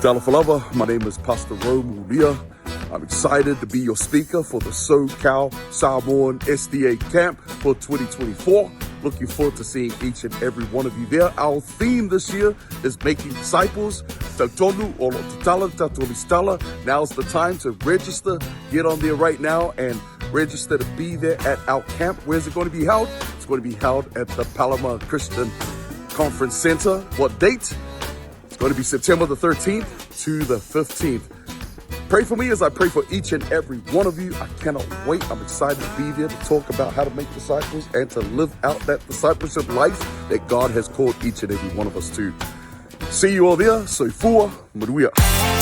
Talafalava, my name is Pastor Ulia. I'm excited to be your speaker for the SoCal Samoan SDA camp for 2024. Looking forward to seeing each and every one of you there. Our theme this year is making disciples. Tautonu o tatala tatolistala. Now's the time to register. Get on there right now and register to be there at our camp. Where's it going to be held? It's going to be held at the Palama Christian Conference Center. What date? It's going to be September the 13th to the 15th. Pray for me as I pray for each and every one of you. I cannot wait. I'm excited to be there to talk about how to make disciples and to live out that discipleship life that God has called each and every one of us to. See you all there. Soifua Maruia.